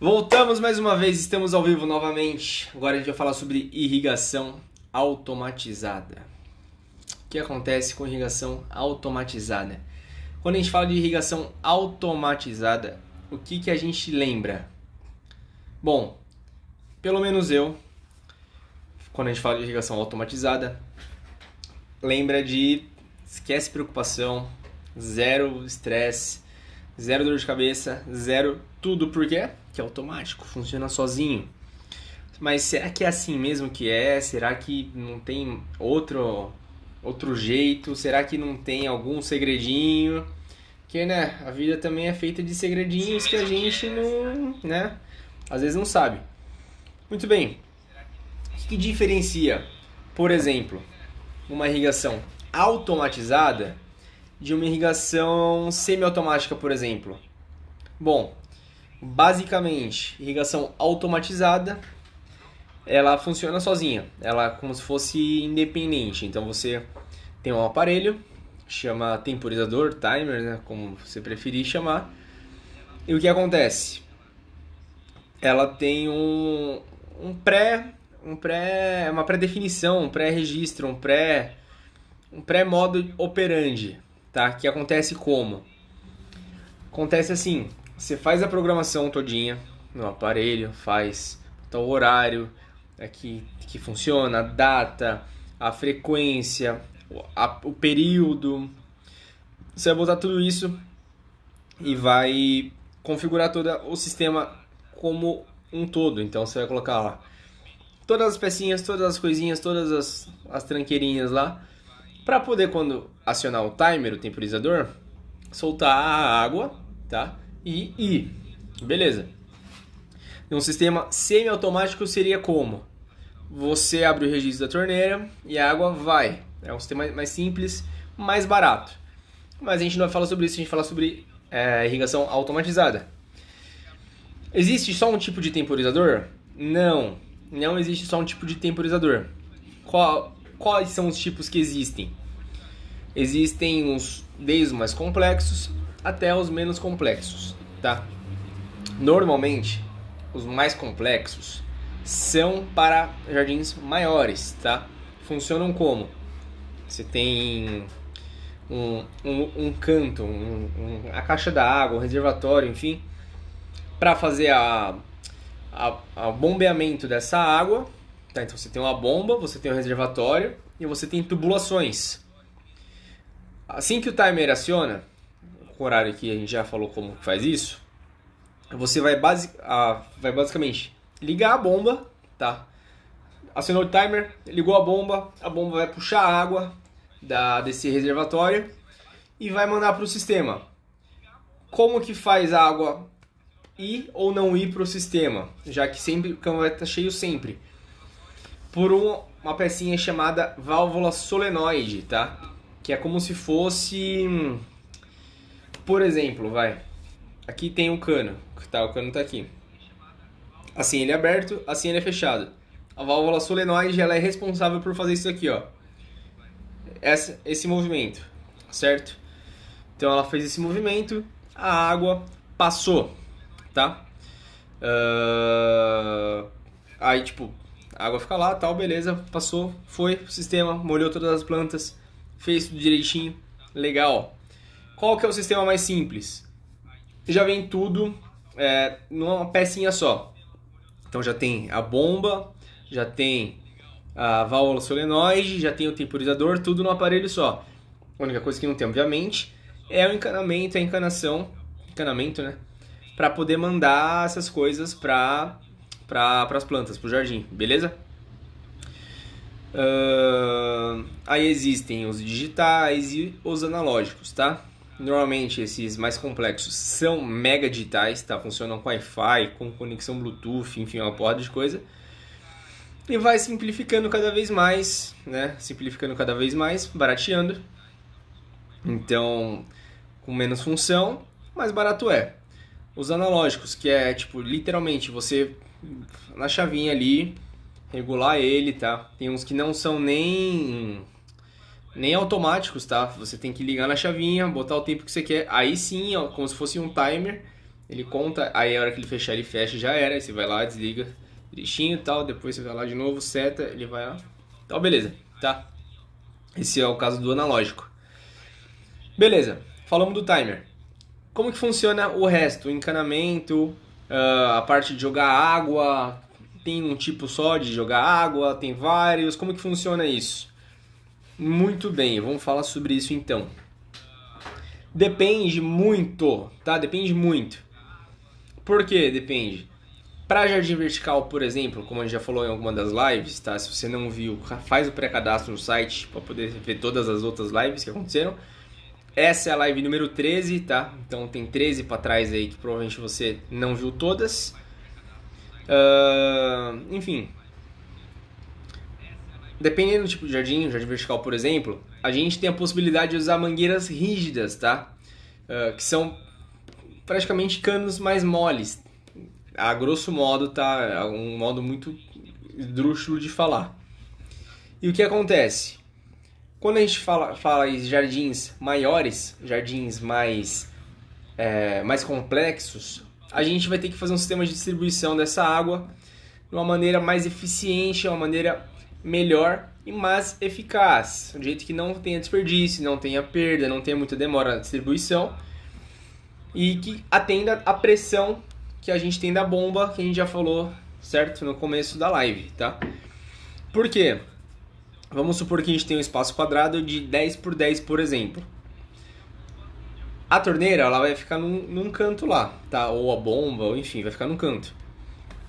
Voltamos mais uma vez, estamos ao vivo novamente. Agora a gente vai falar sobre irrigação automatizada. O que acontece com irrigação automatizada? Quando a gente fala de irrigação automatizada, o que a gente lembra? Bom, pelo menos eu, quando a gente fala de irrigação automatizada, lembra de esquece preocupação, zero estresse, zero dor de cabeça, zero tudo. Por quê? Que é automático, funciona sozinho. Mas será que é assim mesmo que é? Será que não tem outro jeito? Será que não tem algum segredinho? Porque, né, a vida também é feita de segredinhos que a gente não, né, às vezes não sabe. Muito bem. O que diferencia, por exemplo, uma irrigação automatizada de uma irrigação semiautomática, por exemplo? Bom, basicamente, irrigação automatizada, ela funciona sozinha, ela é como se fosse independente. Então você tem um aparelho, chama temporizador, timer, né, como você preferir chamar. E o que acontece? Ela tem uma pré-definição, um pré-registro, um pré-modo operandi, tá? Que acontece como? Acontece assim, você faz a programação todinha no aparelho, faz o horário que funciona, a data, a frequência, o período. Você vai botar tudo isso e vai configurar todo o sistema como um todo. Então você vai colocar lá todas as pecinhas, todas as coisinhas, todas as tranqueirinhas lá, para poder, quando acionar o timer, o temporizador, soltar a água, tá? E beleza. Um sistema semiautomático seria como? Você abre o registro da torneira e a água vai. É um sistema mais simples, mais barato. Mas a gente não vai falar sobre isso, a gente vai falar sobre irrigação automatizada. Existe só um tipo de temporizador? Não existe só um tipo de temporizador. Quais são os tipos que existem? Existem desde os mais complexos até os menos complexos, tá? Normalmente, os mais complexos são para jardins maiores, tá? Funcionam como? Você tem um canto, a caixa da água, um reservatório, enfim, para fazer o bombeamento dessa água, tá? Então você tem uma bomba, você tem um reservatório e você tem tubulações. Assim que o timer aciona, com o horário que a gente já falou como faz isso, você vai basicamente ligar a bomba, tá? Acionou o timer, ligou a bomba vai puxar a água desse reservatório e vai mandar para o sistema. Como que faz a água ir ou não ir para o sistema? Já que sempre o cano vai estar cheio sempre. Por uma pecinha chamada válvula solenoide, tá? Que é como se fosse, por exemplo, aqui tem um cano, tá? O cano tá aqui. Assim ele é aberto, assim ele é fechado. A válvula solenoide, ela é responsável por fazer isso aqui, ó. Esse movimento, certo? Então ela fez esse movimento, a água passou, tá? Aí tipo, a água fica lá, tal, beleza, passou, foi pro sistema, molhou todas as plantas, fez tudo direitinho, legal. Qual que é o sistema mais simples? Já vem tudo numa pecinha só. Então já tem a bomba, já tem a válvula solenoide, já tem o temporizador, tudo no aparelho só. A única coisa que não tem, obviamente, é o encanamento, encanamento, né? Para poder mandar essas coisas para as plantas, para o jardim, beleza? Aí existem os digitais e os analógicos, tá? Normalmente esses mais complexos são mega digitais, tá? Funcionam com Wi-Fi, com conexão Bluetooth, enfim, uma porrada de coisa. E vai simplificando cada vez mais, né? Simplificando cada vez mais, barateando. Então, com menos função, mais barato é. Os analógicos, que é tipo, literalmente, você na chavinha ali, regular ele, tá? Tem uns que não são nem automáticos, tá? Você tem que ligar na chavinha, botar o tempo que você quer. Aí sim, ó, como se fosse um timer, Ele conta, aí a hora que ele fechar, ele fecha e já era. Aí você vai lá, desliga direitinho e tal. Depois você vai lá de novo, seta, ele vai lá. Então, beleza, tá? Esse é o caso do analógico. Beleza, falamos do timer. Como que funciona o resto? O encanamento, a parte de jogar água. Tem um tipo só de jogar água, tem vários. Como que funciona isso? Muito bem, vamos falar sobre isso então. Depende muito, tá? Depende muito. Por que depende? Para jardim vertical, por exemplo, como a gente já falou em alguma das lives, tá? Se você não viu, faz o pré-cadastro no site para poder ver todas as outras lives que aconteceram. Essa é a live número 13, tá? Então tem 13 para trás aí que provavelmente você não viu todas. Enfim, dependendo do tipo de jardim vertical, por exemplo, a gente tem a possibilidade de usar mangueiras rígidas, tá? Que são praticamente canos mais moles. A grosso modo, tá? É um modo muito esdrúxulo de falar. E o que acontece? Quando a gente fala em jardins maiores, jardins mais complexos, a gente vai ter que fazer um sistema de distribuição dessa água de uma maneira mais eficiente, uma maneira melhor e mais eficaz. De um jeito que não tenha desperdício, não tenha perda, não tenha muita demora na distribuição e que atenda a pressão que a gente tem da bomba, que a gente já falou, certo? No começo da live, tá? Por quê? Vamos supor que a gente tem um espaço quadrado de 10 por 10, por exemplo. A torneira ela vai ficar num canto lá, tá? Ou a bomba, ou enfim, vai ficar num canto.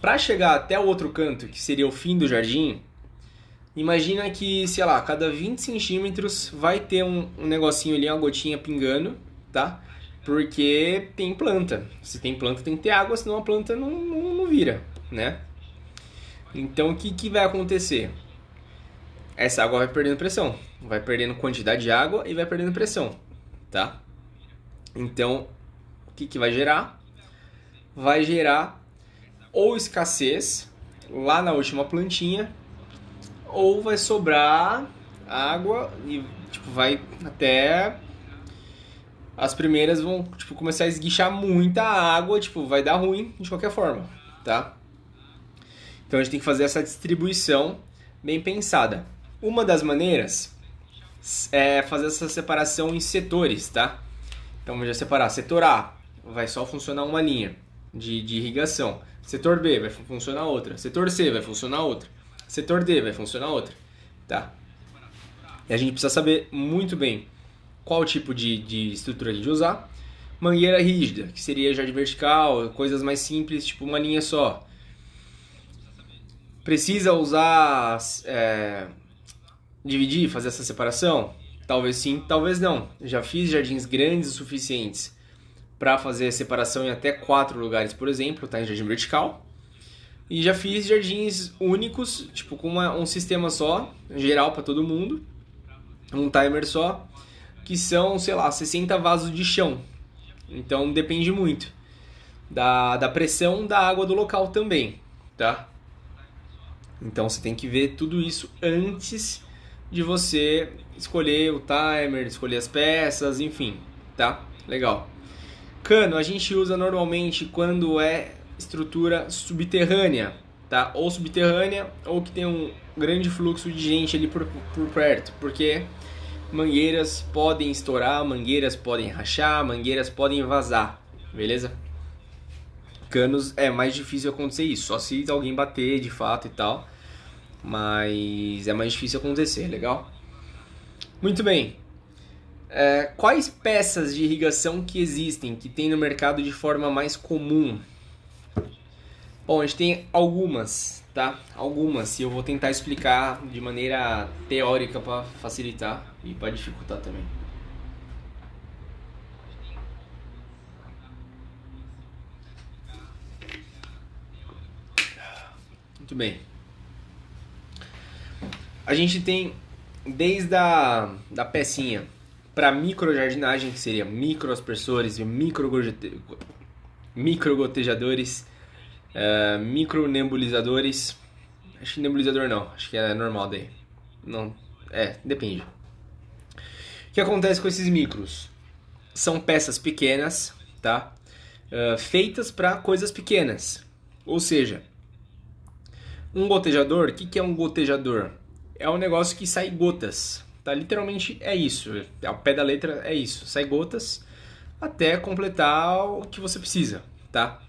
Para chegar até o outro canto, que seria o fim do jardim, imagina que, sei lá, cada 20 centímetros vai ter um negocinho ali, uma gotinha pingando, tá? Porque tem planta. Se tem planta, tem que ter água, senão a planta não vira, né? Então, o que vai acontecer? Essa água vai perdendo pressão. Vai perdendo quantidade de água e vai perdendo pressão, tá? Então, o que vai gerar? Vai gerar ou escassez lá na última plantinha, ou vai sobrar água e tipo, vai até as primeiras vão tipo, começar a esguichar muita água, tipo, vai dar ruim de qualquer forma, tá? Então a gente tem que fazer essa distribuição bem pensada. Uma das maneiras é fazer essa separação em setores, tá? Então vamos já separar. Setor A vai só funcionar uma linha de irrigação. Setor B vai funcionar outra. Setor C vai funcionar outra. Setor D vai funcionar outra, tá? E a gente precisa saber muito bem qual tipo de estrutura a gente usar. Mangueira rígida, que seria jardim vertical, coisas mais simples, tipo uma linha só. Precisa usar, dividir, fazer essa separação? Talvez sim, talvez não. Já fiz jardins grandes o suficientes para fazer a separação em até 4 lugares, por exemplo, tá? Em jardim vertical. E já fiz jardins únicos, tipo com um sistema só, geral para todo mundo, um timer só, que são, sei lá, 60 vasos de chão. Então depende muito da pressão da água do local também, tá? Então você tem que ver tudo isso antes de você escolher o timer, escolher as peças, enfim, tá? Legal. Cano a gente usa normalmente quando é estrutura subterrânea, tá? Ou subterrânea ou que tem um grande fluxo de gente ali por perto, porque mangueiras podem estourar, mangueiras podem rachar, mangueiras podem vazar, beleza? Canos é mais difícil acontecer isso, só se alguém bater de fato e tal, mas é mais difícil acontecer, legal? Muito bem. Quais peças de irrigação que existem, que tem no mercado de forma mais comum? Bom, a gente tem algumas, tá? Algumas, e eu vou tentar explicar de maneira teórica para facilitar e para dificultar também. Muito bem. A gente tem desde da pecinha para microjardinagem, que seria microaspersores e microgotejadores, micronebulizadores. Acho que nebulizador não, acho que é normal daí. Não, depende. O que acontece com esses micros? São peças pequenas, tá? feitas para coisas pequenas. Ou seja, um gotejador, o que é um gotejador? É um negócio que sai gotas, tá? Literalmente é isso, ao pé da letra é isso, sai gotas até completar o que você precisa, tá?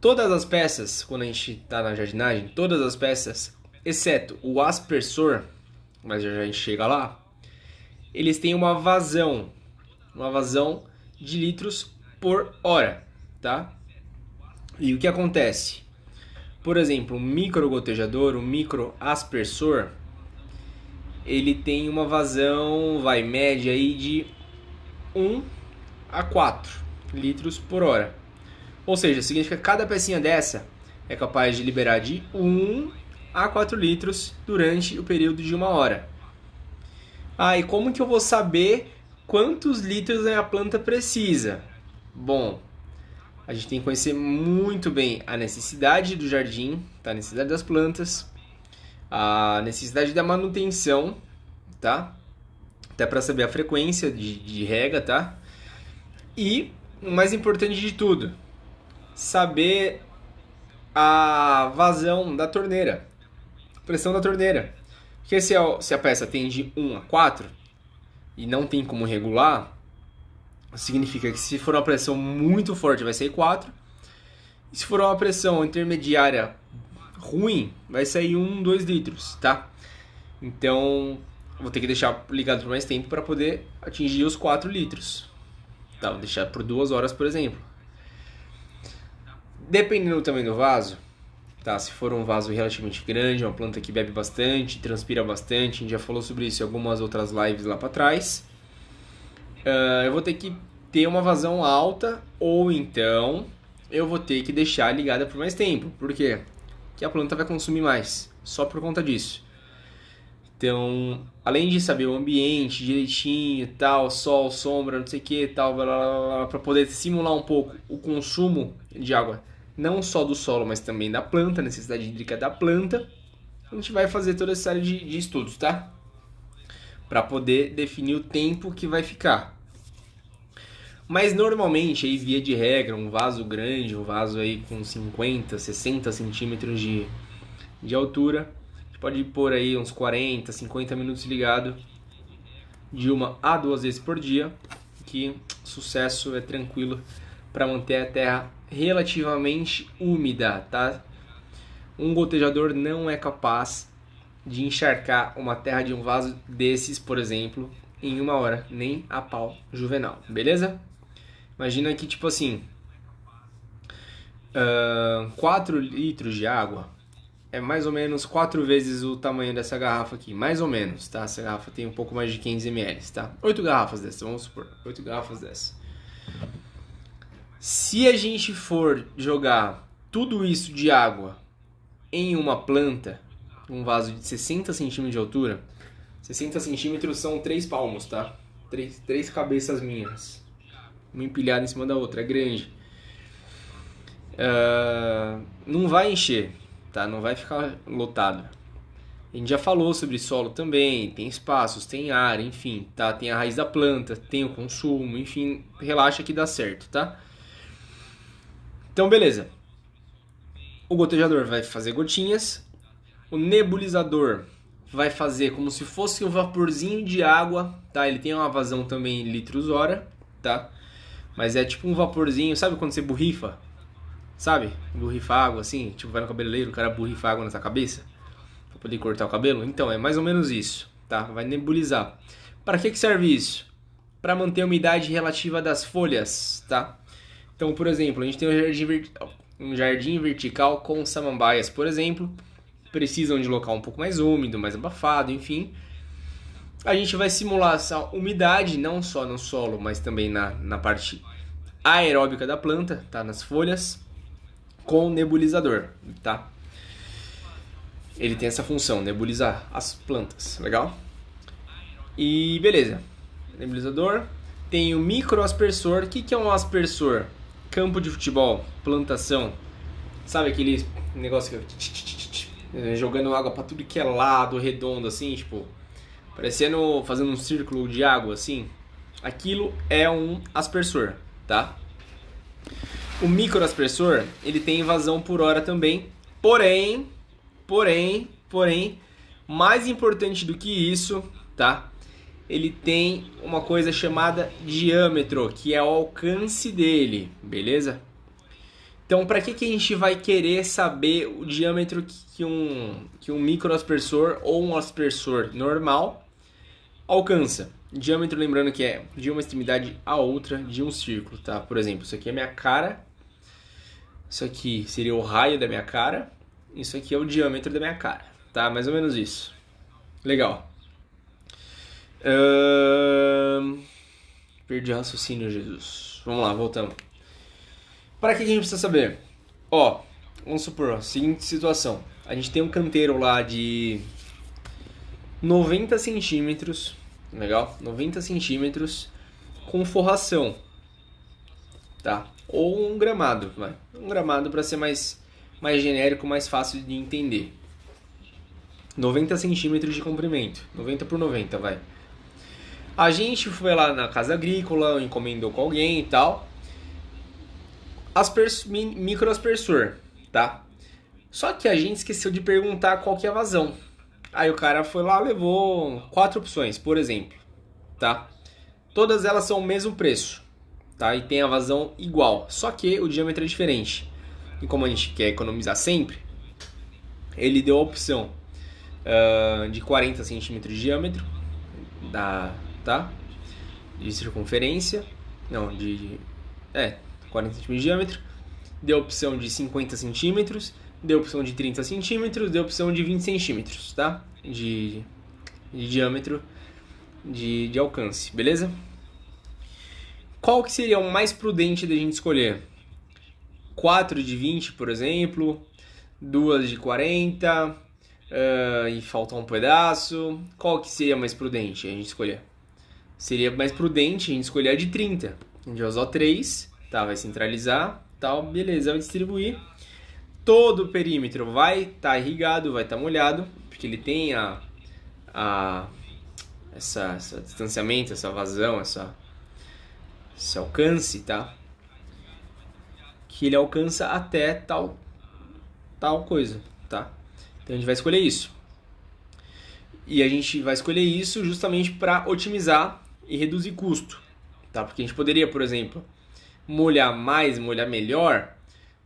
Todas as peças, quando a gente tá na jardinagem, todas as peças, exceto o aspersor, mas já a gente chega lá, eles têm uma vazão de litros por hora, tá? E o que acontece? Por exemplo, um micro gotejador, um micro aspersor, ele tem uma vazão, média aí de 1 a 4 litros por hora. Ou seja, significa que cada pecinha dessa é capaz de liberar de 1 a 4 litros durante o período de 1 hora. E como que eu vou saber quantos litros a minha planta precisa? Bom, a gente tem que conhecer muito bem a necessidade do jardim, tá? A necessidade das plantas, a necessidade da manutenção, tá? Até para saber a frequência de rega, tá? E o mais importante de tudo, saber a vazão da torneira, pressão da torneira. Porque se a peça tem de 1 a 4 e não tem como regular, significa que se for uma pressão muito forte vai sair 4. E se for uma pressão intermediária ruim, vai sair 1, 2 litros, tá? Então, vou ter que deixar ligado por mais tempo para poder atingir os 4 litros. Tá, vou deixar por 2 horas, por exemplo. Dependendo do tamanho do vaso, tá? Se for um vaso relativamente grande, uma planta que bebe bastante, transpira bastante, a gente já falou sobre isso em algumas outras lives lá para trás. Eu vou ter que ter uma vazão alta, ou então eu vou ter que deixar ligada por mais tempo. Por quê? Porque a planta vai consumir mais, só por conta disso. Então, além de saber o ambiente direitinho, tal, sol, sombra, não sei o que, tal, para poder simular um pouco o consumo de água, não só do solo, mas também da planta, a necessidade hídrica da planta, a gente vai fazer toda essa série de estudos, tá? Para poder definir o tempo que vai ficar. Mas normalmente, aí, via de regra, um vaso grande, um vaso aí com 50, 60 centímetros de altura, pode pôr aí uns 40, 50 minutos ligado de 1 a 2 vezes por dia, que sucesso é tranquilo para manter a terra relativamente úmida, tá? Um gotejador não é capaz de encharcar uma terra de um vaso desses, por exemplo, em 1 hora, nem a pau Juvenal, beleza? Imagina que tipo assim, 4 litros de água é mais ou menos 4 vezes o tamanho dessa garrafa aqui, mais ou menos, tá? Essa garrafa tem um pouco mais de 500 ml, tá? 8 garrafas dessas, vamos supor, 8 garrafas dessas. Se a gente for jogar tudo isso de água em uma planta, um vaso de 60 centímetros de altura, 60 centímetros são 3 palmos, tá? 3 cabeças minhas, uma empilhada em cima da outra, é grande. Não vai encher, tá? Não vai ficar lotado. A gente já falou sobre solo também, tem espaços, tem ar, enfim, tá? Tem a raiz da planta, tem o consumo, enfim, relaxa que dá certo, tá? Então, beleza. O gotejador vai fazer gotinhas, o nebulizador vai fazer como se fosse um vaporzinho de água, tá? Ele tem uma vazão também em litros hora, tá? Mas é tipo um vaporzinho, sabe quando você borrifa? Sabe? Borrifa água assim, tipo vai no cabeleireiro, o cara borrifa água na sua cabeça pra poder cortar o cabelo. Então, é mais ou menos isso, tá? Vai nebulizar. Para que serve isso? Para manter a umidade relativa das folhas, tá? Então, por exemplo, a gente tem um jardim vertical com samambaias, por exemplo, precisam de local um pouco mais úmido, mais abafado, enfim. A gente vai simular essa umidade não só no solo, mas também na parte aeróbica da planta, tá? Nas folhas, com o nebulizador, tá? Ele tem essa função, nebulizar as plantas, legal? E beleza, nebulizador. Tem o microaspersor. O que é um aspersor? Campo de futebol, plantação. Sabe aquele negócio que jogando água pra tudo que é lado, redondo assim, tipo, parecendo fazendo um círculo de água assim? Aquilo é um aspersor, tá? O microaspersor, ele tem vazão por hora também, porém, mais importante do que isso, tá? Ele tem uma coisa chamada diâmetro, que é o alcance dele, beleza? Então, para que a gente vai querer saber o diâmetro que um microaspersor ou um aspersor normal alcança? Diâmetro, lembrando que é de uma extremidade a outra de um círculo, tá? Por exemplo, isso aqui é minha cara, isso aqui seria o raio da minha cara, isso aqui é o diâmetro da minha cara, tá? Mais ou menos isso. Legal. Perdi o raciocínio, Jesus. Vamos lá, voltamos. Para que a gente precisa saber? Ó, vamos supor, ó, seguinte situação. A gente tem um canteiro lá de 90 centímetros, legal? 90 centímetros com forração, tá? Ou um gramado, vai. Um gramado para ser mais genérico, mais fácil de entender. 90 centímetros de comprimento, 90 por 90, vai. A gente foi lá na casa agrícola, encomendou com alguém e tal. Microaspersor, tá? Só que a gente esqueceu de perguntar qual que é a vazão. Aí o cara foi lá, levou 4 opções, por exemplo, tá? Todas elas são o mesmo preço, tá? E tem a vazão igual, só que o diâmetro é diferente. E como a gente quer economizar sempre, ele deu a opção de 40 centímetros de diâmetro, tá? De circunferência, não, 40 centímetros de diâmetro, deu a opção de 50 centímetros, deu a opção de 30 centímetros, deu a opção de 20 centímetros, tá? De diâmetro de alcance, beleza? Qual que seria o mais prudente da gente escolher? 4 de 20, por exemplo, 2 de 40, e falta um pedaço. Qual que seria mais prudente a gente escolher? Seria mais prudente a gente escolher a de 30. A gente vai usar 3, tá? Vai centralizar, tal, beleza, vai distribuir. Todo o perímetro vai estar irrigado, vai estar molhado, porque ele tem essa distanciamento, essa vazão, esse alcance, tá? Que ele alcança até tal coisa, tá? Então a gente vai escolher isso. E a gente vai escolher isso justamente para otimizar e reduzir custo, tá? Porque a gente poderia, por exemplo, molhar mais, molhar melhor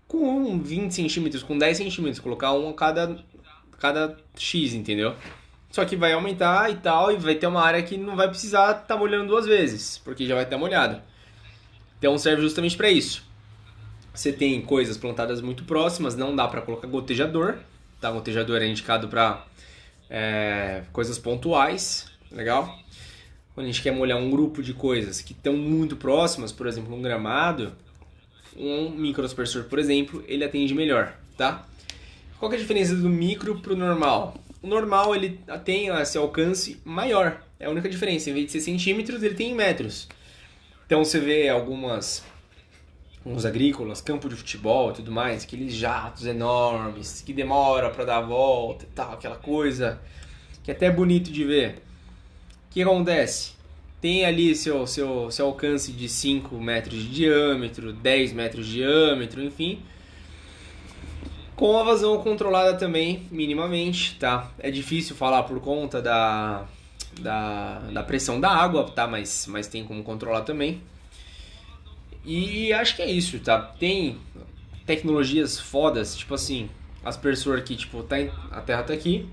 com 20 centímetros, com 10 centímetros, colocar um a cada X, entendeu? Só que vai aumentar e tal, e vai ter uma área que não vai precisar estar molhando 2 vezes, porque já vai estar molhado. Então serve justamente para isso. Você tem coisas plantadas muito próximas, não dá para colocar gotejador, tá? Gotejador é indicado para coisas pontuais, legal? Quando a gente quer molhar um grupo de coisas que estão muito próximas, por exemplo, um gramado, um microaspersor, por exemplo, ele atende melhor, tá? Qual que é a diferença do micro para o normal? O normal ele tem esse alcance maior, é a única diferença. Em vez de ser centímetros, ele tem em metros. Então você vê uns agrícolas, campo de futebol e tudo mais, aqueles jatos enormes que demora para dar a volta e tal, aquela coisa que é até bonito de ver. O que acontece? Tem ali seu alcance de 5 metros de diâmetro, 10 metros de diâmetro, enfim, com a vazão controlada também, minimamente, tá? É difícil falar por conta da pressão da água, tá? Mas tem como controlar também. E acho que é isso, tá? Tem tecnologias fodas, tipo assim, aspersor que, tipo, a terra tá aqui,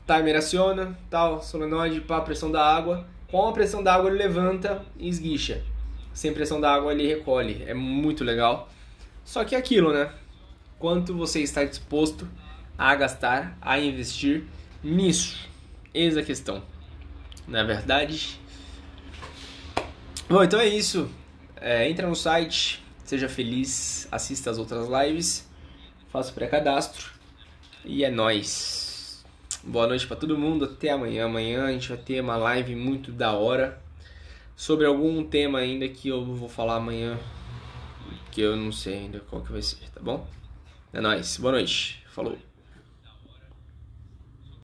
timer aciona, tal, solenoide, pá, pressão da água. Com a pressão da água ele levanta e esguicha. Sem pressão da água ele recolhe. É muito legal. Só que é aquilo, né? Quanto você está disposto a gastar, a investir nisso? Eis a questão. Não é verdade? Bom, então é isso. Entra no site, seja feliz, assista as outras lives, faça o pré-cadastro e é nóis. Boa noite pra todo mundo, até amanhã. Amanhã a gente vai ter uma live muito da hora sobre algum tema ainda que eu vou falar amanhã, que eu não sei ainda qual que vai ser, tá bom? É nóis, boa noite, falou.